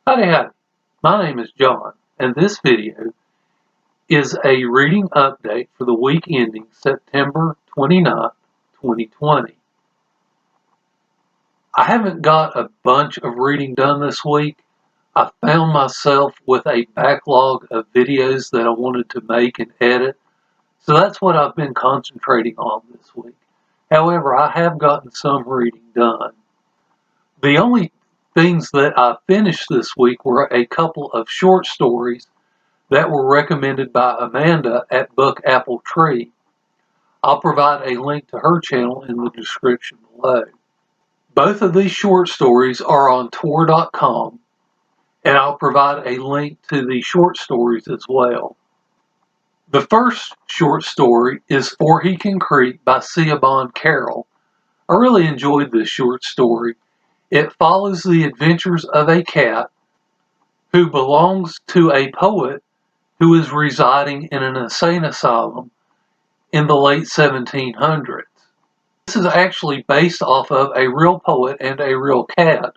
Howdy, my name is John, and this video is a reading update for the week ending September 29th, 2020. I haven't got a bunch of reading done this week. I found myself with a backlog of videos that I wanted to make and edit, so that's what I've been concentrating on this week. However, I have gotten some reading done. The only things that I finished this week were a couple of short stories that were recommended by Amanda at Book Apple Tree. I'll provide a link to her channel in the description below. Both of these short stories are on Tor.com, and I'll provide a link to the short stories as well. The first short story is For Hickman Creek by Siobhan Carroll. I really enjoyed this short story. It follows the adventures of a cat who belongs to a poet who is residing in an insane asylum in the late 1700s. This is actually based off of a real poet and a real cat.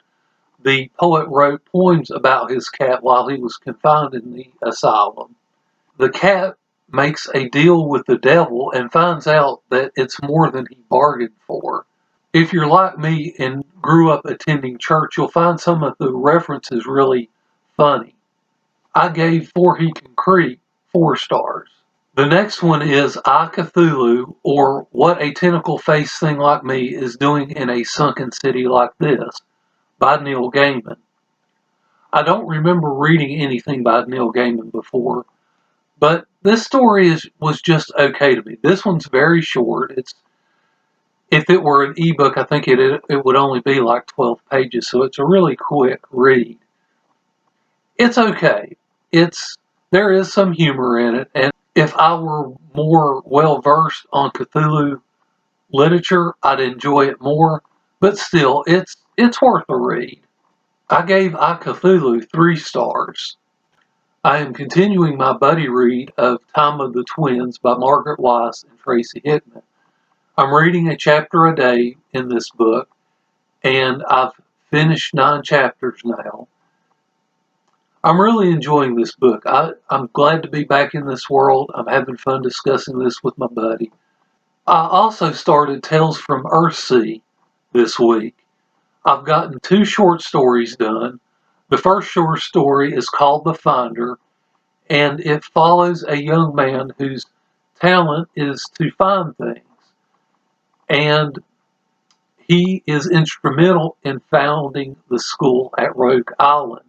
The poet wrote poems about his cat while he was confined in the asylum. The cat makes a deal with the devil and finds out that it's more than he bargained for. If you're like me and grew up attending church, you'll find some of the references really funny. I gave For Hickman Creek 4 stars. The next one is I, Cthulhu, or What a Tentacle-Faced Thing Like Me is Doing in a Sunken City Like This by Neil Gaiman. I don't remember reading anything by Neil Gaiman before, but this story was just okay to me. This one's very short. If it were an ebook, I think it would only be like 12 pages, so it's a really quick read. It's okay. There is some humor in it, and if I were more well-versed on Cthulhu literature, I'd enjoy it more, but still, it's worth a read. I gave I, Cthulhu 3 stars. I am continuing my buddy read of Time of the Twins by Margaret Weis and Tracy Hickman. I'm reading a chapter a day in this book, and I've finished 9 chapters now. I'm really enjoying this book. I'm glad to be back in this world. I'm having fun discussing this with my buddy. I also started Tales from Earthsea this week. I've gotten 2 short stories done. The first short story is called The Finder, and it follows a young man whose talent is to find things. And he is instrumental in founding the school at Rogue Island.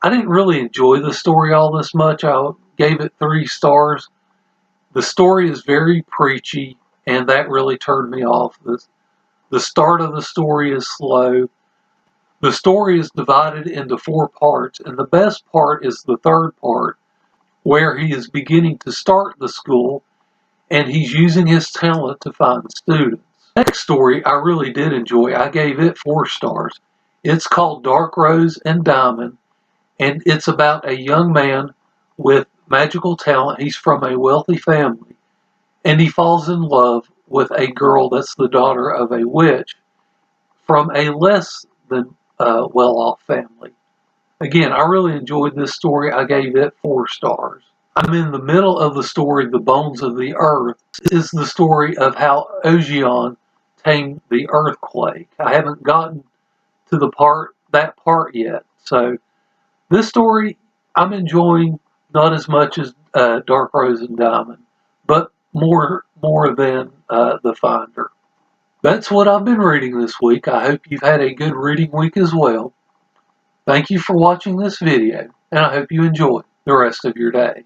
I didn't really enjoy the story all this much. I gave it 3 stars. The story is very preachy, and that really turned me off. The start of the story is slow. The story is divided into 4 parts, and the best part is the 3rd part, where he is beginning to start the school, and he's using his talent to find students. Next story I really did enjoy. I gave it 4 stars. It's called Darkrose and Diamond, and it's about a young man with magical talent. He's from a wealthy family, and he falls in love with a girl that's the daughter of a witch from a less than well-off family. Again, I really enjoyed this story. I gave it 4 stars. I'm in the middle of the story, The Bones of the Earth. This is the story of how Ocean tamed the earthquake. I haven't gotten to that part yet. So this story I'm enjoying not as much as Darkrose and Diamond, but more than The Finder. That's what I've been reading this week. I hope you've had a good reading week as well. Thank you for watching this video, and I hope you enjoy the rest of your day.